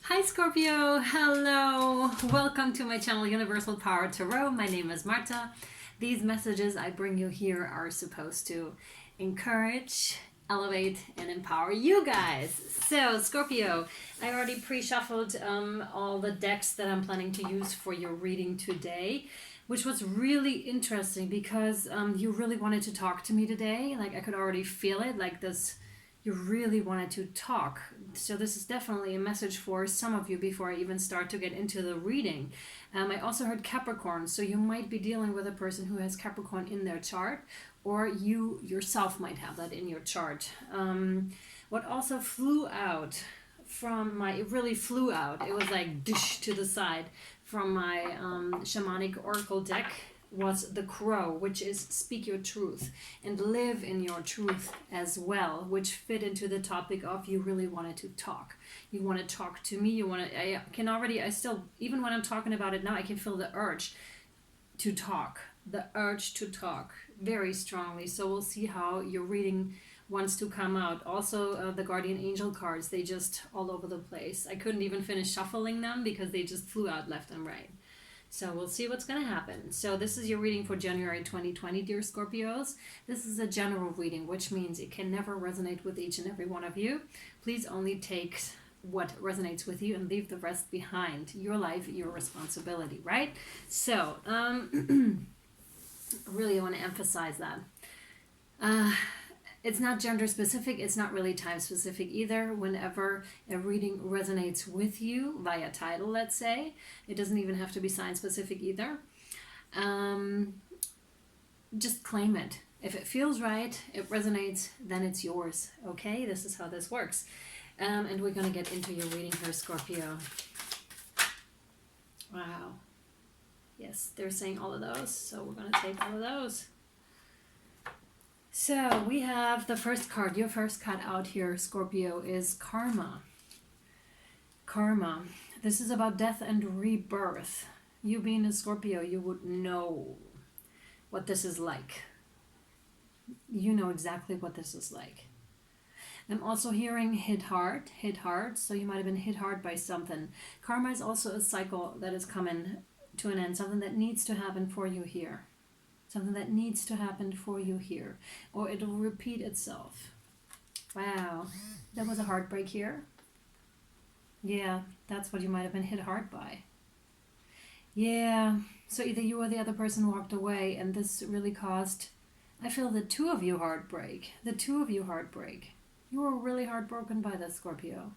Hi Scorpio, hello, welcome to my channel Universal Power Tarot. My name is Marthe. These messages I bring you here are supposed to encourage, elevate, and empower you guys. So Scorpio, I already pre-shuffled all the decks that I'm planning to use for your reading today, which was really interesting because you really wanted to talk to me today. Like I could already feel it, like this. You really wanted to talk. So this is definitely a message for some of you before I even start to get into the reading. I also heard Capricorn, so you might be dealing with a person who has Capricorn in their chart, or you yourself might have that in your chart. What also flew out from my, it really flew out, it was like dish to the side from my shamanic oracle deck, was the crow, which is speak your truth and live in your truth as well, which fit into the topic of you really wanted to talk. You want to talk to me. You want to, I can already, I still, even when I'm talking about it now, I can feel the urge to talk, very strongly. So we'll see how your reading wants to come out. Also, the guardian angel cards, they just all over the place. I couldn't even finish shuffling them because they just flew out left and right. So we'll see what's going to happen. So this is your reading for January 2020, dear Scorpios. This is a general reading, which means it can never resonate with each and every one of you. Please only take what resonates with you and leave the rest behind. Your life, your responsibility, right? So, really want to emphasize that. It's not gender specific, it's not really time specific either. Whenever a reading resonates with you via title, let's say, it doesn't even have to be sign specific either. Just claim it. If it feels right, it resonates, then it's yours. Okay, this is how this works. And we're going to get into your reading here, Scorpio. Wow. Yes, they're saying all of those, so we're going to take all of those. So we have the first card. Your first card out here, Scorpio, is Karma. Karma. This is about death and rebirth. You being a Scorpio, you would know what this is like. You know exactly what this is like. I'm also hearing hit hard. So you might have been hit hard by something. Karma is also a cycle that is coming to an end. Something that needs to happen for you here. Something that needs to happen for you here, or it'll repeat itself. Wow, that was a heartbreak here. Yeah, that's what you might have been hit hard by. Yeah, so either you or the other person walked away, and this really caused, I feel, the two of you heartbreak. You were really heartbroken by this, Scorpio.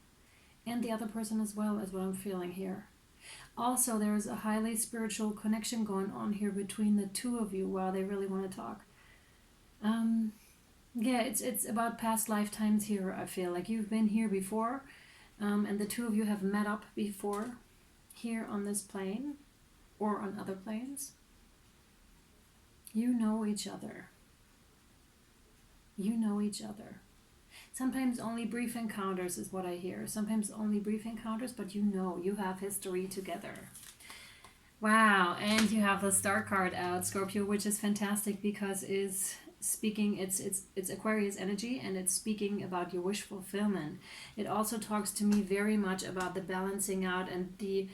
And the other person as well, is what I'm feeling here. Also, there is a highly spiritual connection going on here between the two of you. Wow, they really want to talk. Yeah, it's about past lifetimes here, I feel. Like you've been here before, and the two of you have met up before here on this plane or on other planes. You know each other. You know each other. Sometimes only brief encounters is what I hear. Sometimes only brief encounters, but you know, you have history together. Wow, and you have the star card out, Scorpio, which is fantastic because it's speaking, it's Aquarius energy, and it's speaking about your wish fulfillment. It also talks to me very much about the balancing out and the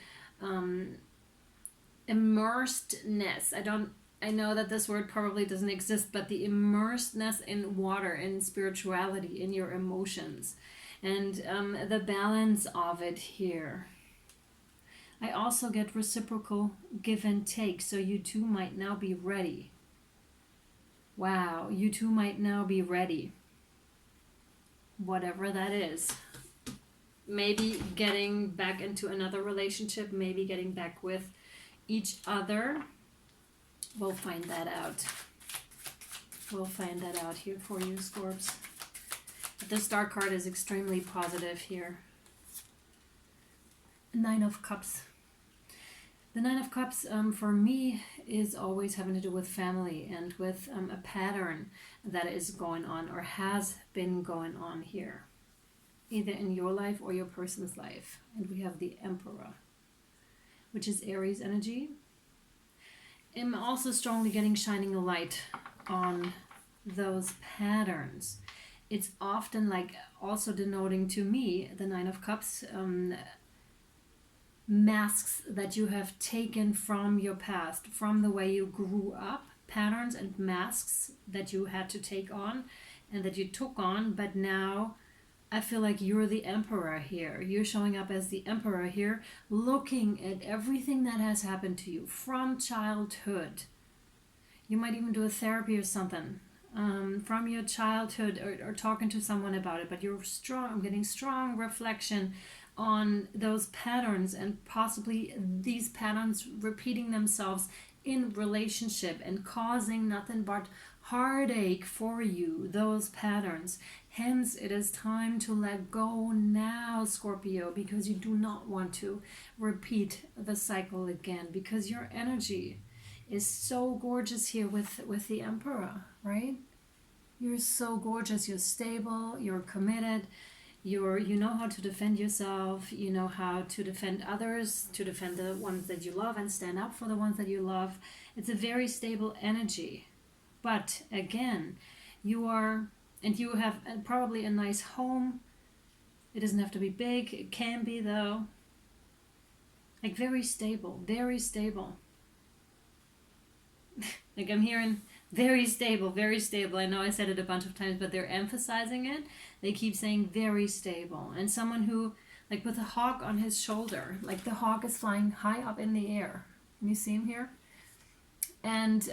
immersedness. I know that this word probably doesn't exist, but the immersedness in water, in spirituality, in your emotions, and the balance of it here. I also get reciprocal give and take, so you two might now be ready. Wow, you two might now be ready. Whatever that is. Maybe getting back into another relationship, maybe getting back with each other. We'll find that out. We'll find that out here for you, Scorps. But the star card is extremely positive here. Nine of Cups. The Nine of Cups for me is always having to do with family and with a pattern that is going on or has been going on here. Either in your life or your person's life. And we have the Emperor, which is Aries energy. I'm also strongly getting shining a light on those patterns. It's often like also denoting to me the Nine of Cups masks that you have taken from your past, from the way you grew up, patterns and masks that you had to take on and that you took on, but now I feel like you're the emperor here. You're showing up as the emperor here, looking at everything that has happened to you from childhood. You might even do a therapy or something from your childhood, or talking to someone about it, but you're strong. I'm getting strong reflection on those patterns, and possibly these patterns repeating themselves in relationship and causing nothing but heartache for you, those patterns. Hence, it is time to let go now, Scorpio, because you do not want to repeat the cycle again, because your energy is so gorgeous here with the Emperor, right? You're so gorgeous, you're stable, you're committed, you know how to defend yourself, you know how to defend others, to defend the ones that you love and stand up for the ones that you love. It's a very stable energy. But again, you have probably a nice home. It doesn't have to be big, it can be though. Like very stable, very stable. Like I'm hearing very stable, very stable. I know I said it a bunch of times, but they're emphasizing it. They keep saying very stable. And someone who, like with a hawk on his shoulder, like the hawk is flying high up in the air. Can you see him here? And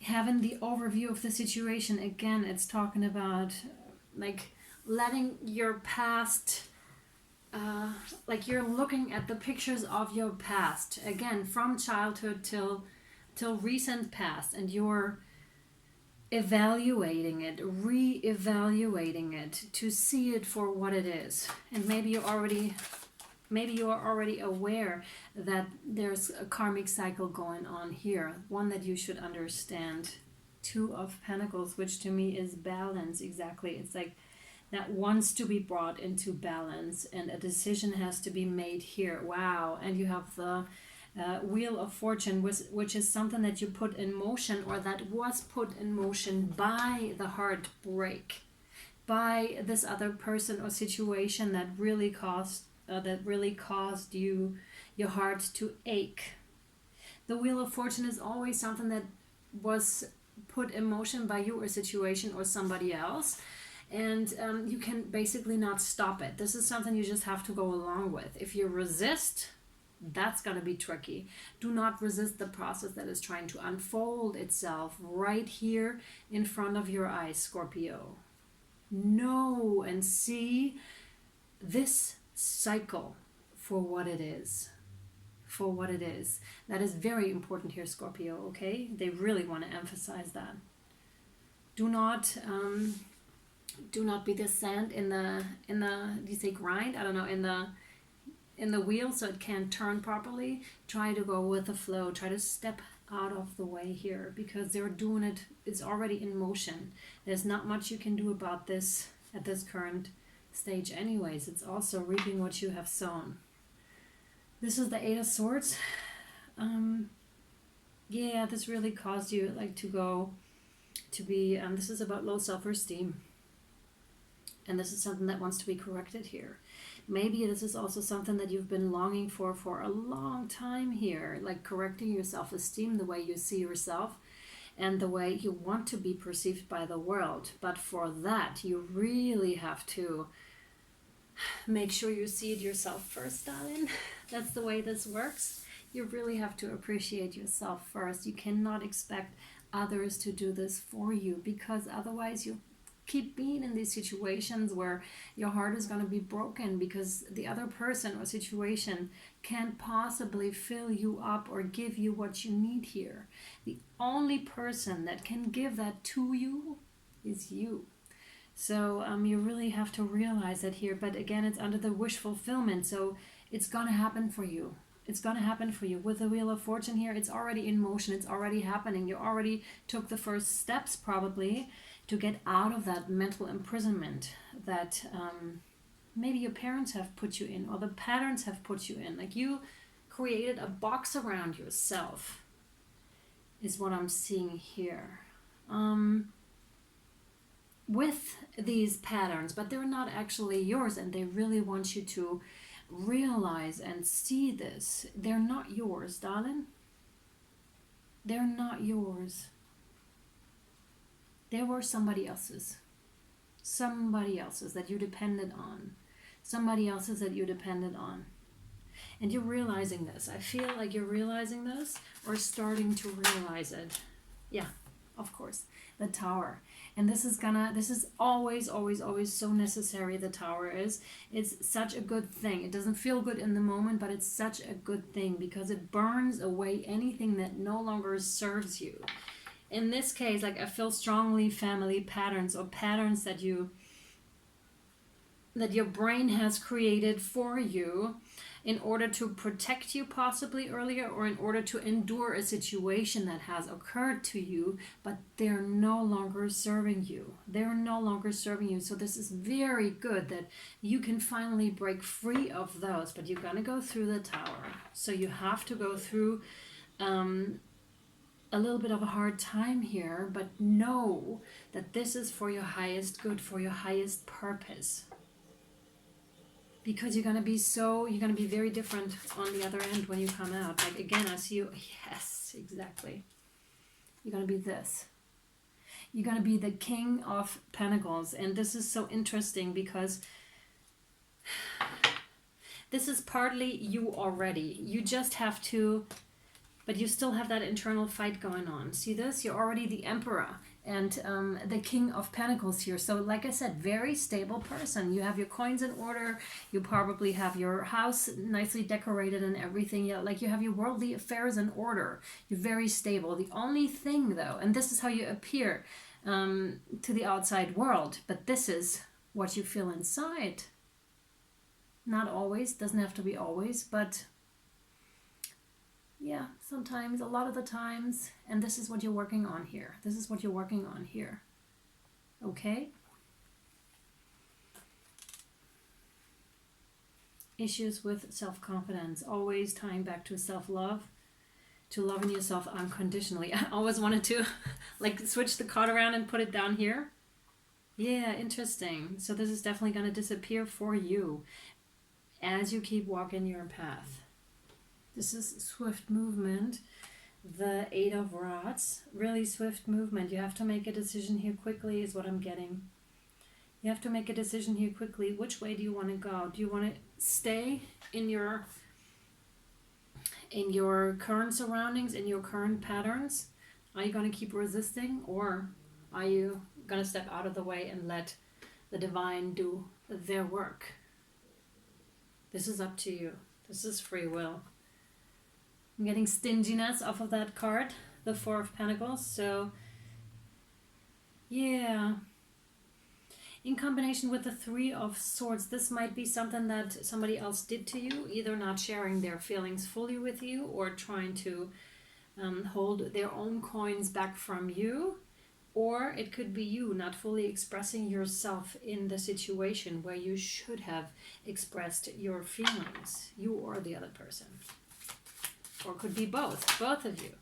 having the overview of the situation. Again, it's talking about like letting your past, like you're looking at the pictures of your past, again, from childhood till recent past, and you're evaluating it, re-evaluating it to see it for what it is. And maybe you are already aware that there's a karmic cycle going on here, one that you should understand. Two of Pentacles, which to me is balance. Exactly, it's like that wants to be brought into balance, and a decision has to be made here. Wow. And you have the Wheel of Fortune, which is something that you put in motion, or that was put in motion by the heartbreak, by this other person or situation that really caused you your heart to ache. The Wheel of Fortune is always something that was put in motion by you or situation or somebody else, and you can basically not stop it. This is something you just have to go along with. If you resist, that's going to be tricky. Do not resist the process that is trying to unfold itself right here in front of your eyes, Scorpio. Know and see this cycle for what it is. For what it is. That is very important here, Scorpio, okay? They really want to emphasize that. Do not be the sand in the do you say grind? I don't know, in the wheel, so it can't turn properly. Try to go with the flow. Try to step out of the way here, because they're doing it. It's already in motion. There's not much you can do about this at this current stage anyways. It's also reaping what you have sown. This is the Eight of Swords. Yeah, this really caused you like to be this is about low self-esteem, and this is something that wants to be corrected here. Maybe this is also something that you've been longing for a long time here, like correcting your self-esteem, the way you see yourself and the way you want to be perceived by the world. But for that, you really have to make sure you see it yourself first, darling. That's the way this works. You really have to appreciate yourself first. You cannot expect others to do this for you, because otherwise you keep being in these situations where your heart is going to be broken, because the other person or situation can't possibly fill you up or give you what you need here. The only person that can give that to you is you. So you really have to realize that here. But again, it's under the wish fulfillment, so it's going to happen for you. It's going to happen for you. With the Wheel of Fortune here, it's already in motion. It's already happening. You already took the first steps probably to get out of that mental imprisonment that maybe your parents have put you in, or the patterns have put you in. Like you created a box around yourself is what I'm seeing here. With these patterns, but they're not actually yours, and they really want you to realize and see this. They're not yours, darling. They're not yours. They were somebody else's. Somebody else's that you depended on. Somebody else's that you depended on. And you're realizing this. I feel like you're realizing this or starting to realize it. Yeah, of course. The Tower. And this is always, always, always so necessary. The Tower is. It's such a good thing. It doesn't feel good in the moment, but it's such a good thing because it burns away anything that no longer serves you. In this case, like I feel strongly family patterns or patterns that your brain has created for you in order to protect you possibly earlier, or in order to endure a situation that has occurred to you, but they're no longer serving you. They're no longer serving you. So this is very good that you can finally break free of those, but you're gonna go through the Tower. So you have to go through a little bit of a hard time here, but know that this is for your highest good, for your highest purpose. Because you're going to be very different on the other end when you come out. Like again, I see you, yes, exactly. You're going to be this. You're going to be the King of Pentacles. And this is so interesting because this is partly you already. You just have to, but you still have that internal fight going on. See this? You're already the Emperor and the King of Pentacles here. So like I said, very stable person. You have your coins in order. You probably have your house nicely decorated and everything. Yeah, like you have your worldly affairs in order. You're very stable. The only thing though, and this is how you appear to the outside world, but this is what you feel inside. Not always, doesn't have to be always, but yeah, sometimes, a lot of the times, and this is what you're working on here. This is what you're working on here. Okay? Issues with self-confidence, always tying back to self-love, to loving yourself unconditionally. I always wanted to like switch the card around and put it down here. Yeah, interesting. So this is definitely going to disappear for you as you keep walking your path. This is swift movement. The Eight of Rods. Really swift movement. You have to make a decision here quickly is what I'm getting. You have to make a decision here quickly. Which way do you want to go? Do you want to stay in your current surroundings, in your current patterns? Are you going to keep resisting, or are you going to step out of the way and let the divine do their work? This is up to you. This is free will. I'm getting stinginess off of that card, the Four of Pentacles. So, yeah. In combination with the Three of Swords, this might be something that somebody else did to you, either not sharing their feelings fully with you or trying to hold their own coins back from you. Or it could be you not fully expressing yourself in the situation where you should have expressed your feelings, you or the other person. Or it could be both of you.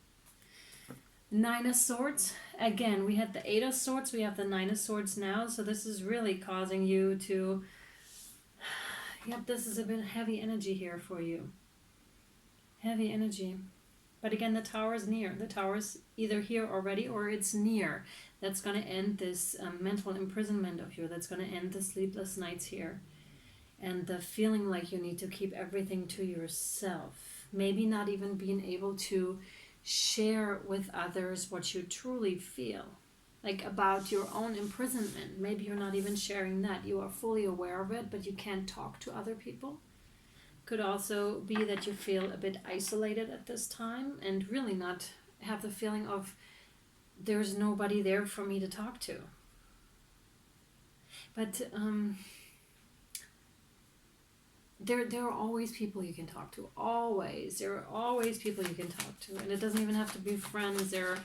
Nine of Swords. Again, we had the Eight of Swords, we have the Nine of Swords now. So this is really causing you to... Yep, this is a bit heavy energy here for you. Heavy energy. But again, the Tower is near. The Tower is either here already or it's near. That's going to end this mental imprisonment of you. That's going to end the sleepless nights here. And the feeling like you need to keep everything to yourself. Maybe not even being able to share with others what you truly feel. Like about your own imprisonment. Maybe you're not even sharing that. You are fully aware of it, but you can't talk to other people. Could also be that you feel a bit isolated at this time and really not have the feeling of there's nobody there for me to talk to. But there are always people you can talk to. Always. There are always people you can talk to. And it doesn't even have to be friends. There are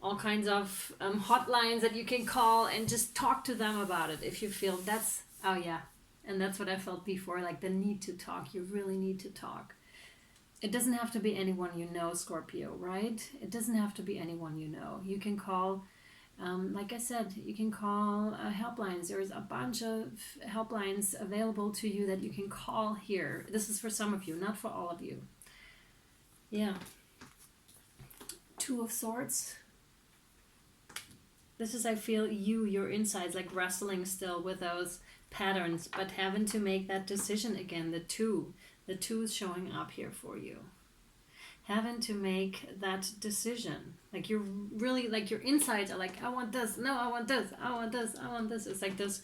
all kinds of hotlines that you can call and just talk to them about it if you feel that's... Oh, yeah. And that's what I felt before, like the need to talk. You really need to talk. It doesn't have to be anyone you know, Scorpio, right? It doesn't have to be anyone you know. You can call Like I said, you can call helplines. There's a bunch of helplines available to you that you can call here. This is for some of you, not for all of you. Yeah. Two of Swords. This is, I feel, your insides, like wrestling still with those patterns, but having to make that decision again. The two is showing up here for you. Having to make that decision. Like you're really, like your insides are like, I want this, no, I want this, I want this, I want this. It's like this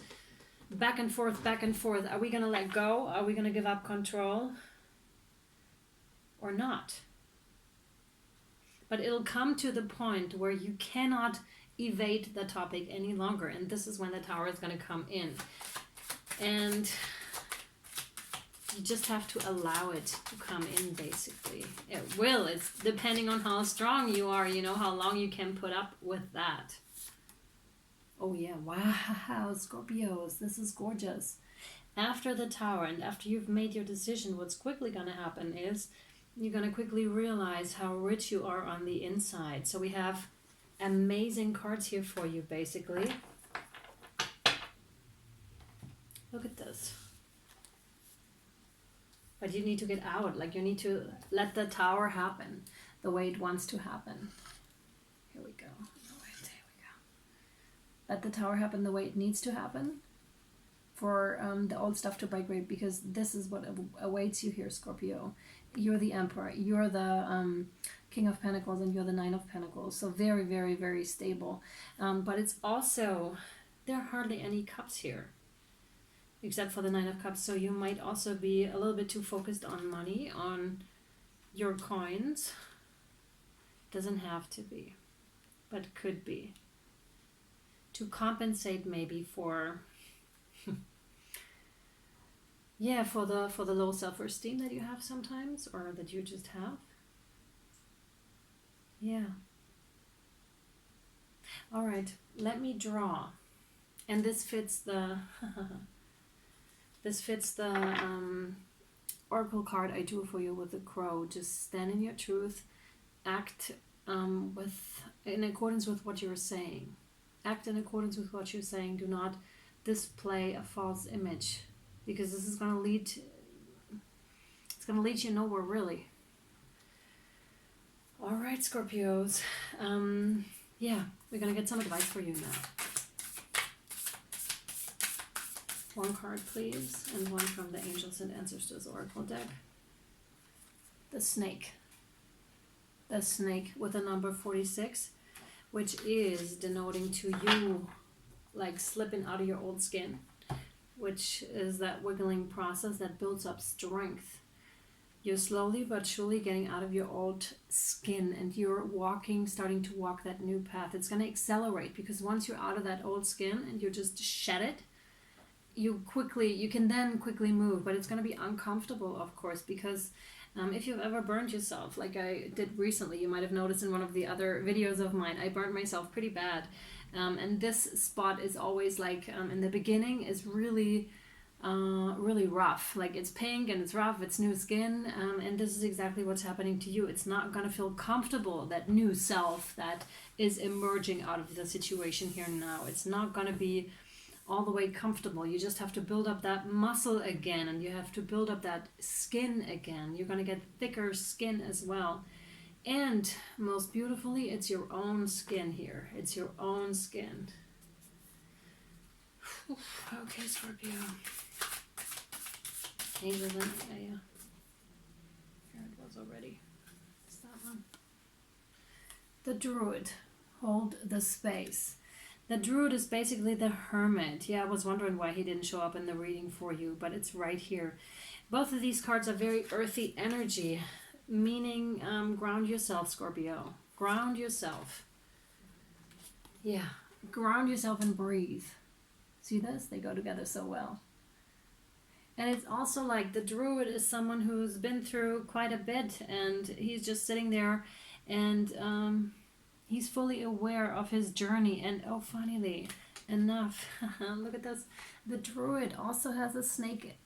back and forth, back and forth. Are we going to let go? Are we going to give up control? Or not? But it'll come to the point where you cannot evade the topic any longer. And this is when the Tower is going to come in. And you just have to allow it to come in, basically. It will. It's depending on how strong you are, you know, how long you can put up with that. Oh yeah, wow, Scorpios, this is gorgeous. After the Tower and after you've made your decision, what's quickly going to happen is you're going to quickly realize how rich you are on the inside. So we have amazing cards here for you, basically. Look at this. But you need to get out. Like you need to let the Tower happen the way it wants to happen. Here we go. Oh, wait, there we go. Let the Tower happen the way it needs to happen for the old stuff to migrate, because this is what awaits you here, Scorpio. You're the Emperor. You're the King of Pentacles, and you're the Nine of Pentacles. So very, very, very stable. But it's also, there are hardly any cups here, except for the Nine of Cups. So you might also be a little bit too focused on money, on your coins. Doesn't have to be, but could be. To compensate maybe for, yeah, for the low self-esteem that you have sometimes, or that you just have. Yeah. All right, let me draw. And this fits the oracle card I drew for you with the crow. Just stand in your truth, act in accordance with what you're saying. Act in accordance with what you're saying. Do not display a false image, because this is going to lead you nowhere, really. All right, Scorpios. Yeah, we're going to get some advice for you now. One card, please, and one from the Angels and Ancestors Oracle deck. The snake. The snake with the number 46, which is denoting to you like slipping out of your old skin, which is that wiggling process that builds up strength. You're slowly but surely getting out of your old skin, and you're starting to walk that new path. It's going to accelerate, because once you're out of that old skin and you just shed it, you can then quickly move. But it's going to be uncomfortable, of course, because if you've ever burned yourself, like I did recently, you might have noticed in one of the other videos of mine, I burned myself pretty bad. And this spot is always like, in the beginning, is really rough. Like it's pink and it's rough, it's new skin, and this is exactly what's happening to you. It's not going to feel comfortable, that new self that is emerging out of the situation here now. It's not going to be all the way comfortable. You just have to build up that muscle again, and you have to build up that skin again. You're going to get thicker skin as well. And most beautifully, it's your own skin here. It's your own skin. Okay, Scorpio. Angels and yeah. Here it was already. It's that one. The Druid. Hold the space. The Druid is basically the Hermit. Yeah, I was wondering why he didn't show up in the reading for you, but it's right here. Both of these cards are very earthy energy, meaning ground yourself, Scorpio. Ground yourself. Yeah, ground yourself and breathe. See this? They go together so well. And it's also like the Druid is someone who's been through quite a bit, and he's just sitting there, and he's fully aware of his journey. And oh, funnily enough, look at this. The Druid also has a snake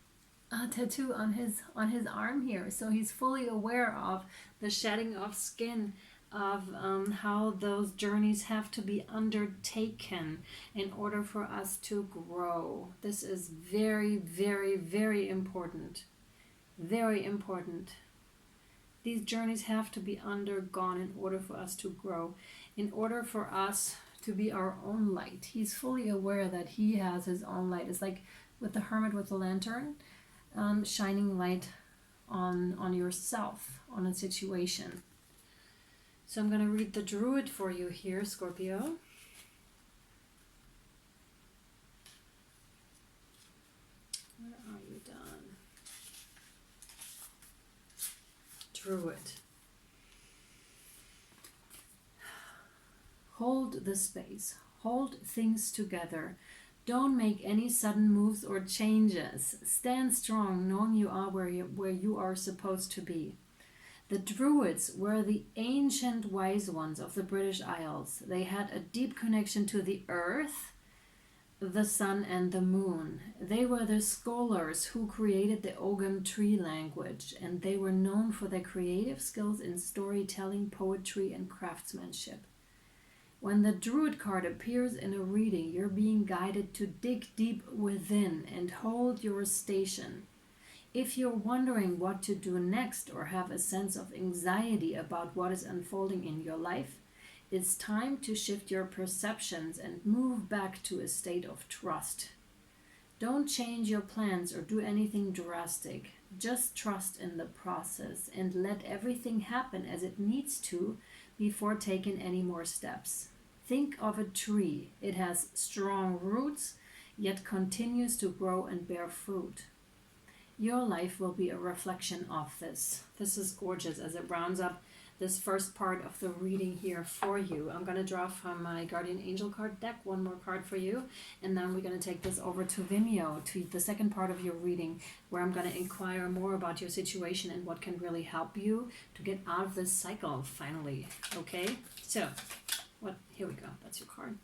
tattoo on his arm here. So he's fully aware of the shedding of skin, of how those journeys have to be undertaken in order for us to grow. This is very, very, very important. Very important. These journeys have to be undergone in order for us to grow, in order for us to be our own light. He's fully aware that he has his own light. It's like with the hermit with the lantern, shining light on yourself, on a situation. So I'm going to read the Druid for you here, Scorpio. Where are you done? Druid. Hold the space. Hold things together. Don't make any sudden moves or changes. Stand strong, knowing you are where you are supposed to be. The Druids were the ancient wise ones of the British Isles. They had a deep connection to the earth, the sun, and the moon. They were the scholars who created the Ogham tree language, and they were known for their creative skills in storytelling, poetry, and craftsmanship. When the Druid card appears in a reading, you're being guided to dig deep within and hold your station. If you're wondering what to do next or have a sense of anxiety about what is unfolding in your life, it's time to shift your perceptions and move back to a state of trust. Don't change your plans or do anything drastic. Just trust in the process and let everything happen as it needs to before taking any more steps. Think of a tree. It has strong roots, yet continues to grow and bear fruit. Your life will be a reflection of this. This is gorgeous as it rounds up this first part of the reading here for you. I'm going to draw from my Guardian Angel card deck one more card for you, and then we're going to take this over to Vimeo, to the second part of your reading, where I'm going to inquire more about your situation and what can really help you to get out of this cycle finally. Okay, so here we go. That's your card.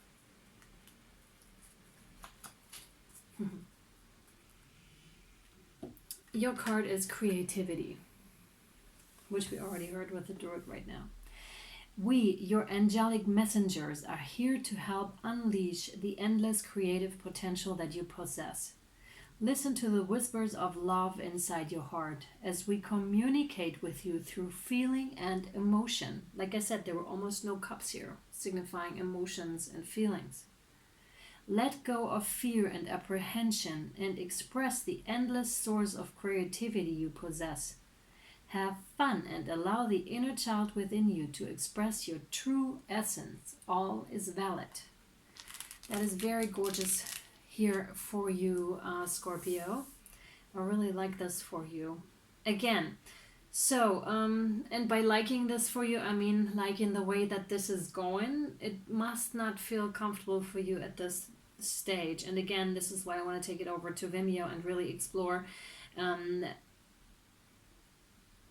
Your card is creativity, which we already heard with the Druid right now. We, your angelic messengers, are here to help unleash the endless creative potential that you possess. Listen to the whispers of love inside your heart as we communicate with you through feeling and emotion. Like I said, there were almost no cups here, signifying emotions and feelings. Let go of fear and apprehension and express the endless source of creativity you possess. Have fun and allow the inner child within you to express your true essence. All is valid. That is very gorgeous here for you, Scorpio. I really like this for you. Again, so, and by liking this for you, I mean liking the way that this is going. It must not feel comfortable for you at this stage. And again, this is why I want to take it over to Vimeo and really explore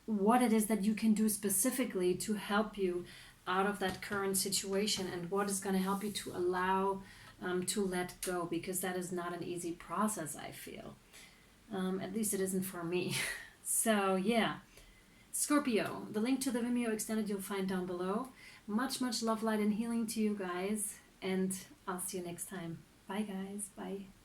what it is that you can do specifically to help you out of that current situation, and what is going to help you to allow to let go, because that is not an easy process, I feel. At least it isn't for me. So yeah, Scorpio, the link to the Vimeo extended you'll find down below. Much, much love, light, and healing to you guys, and I'll see you next time. Bye guys, bye.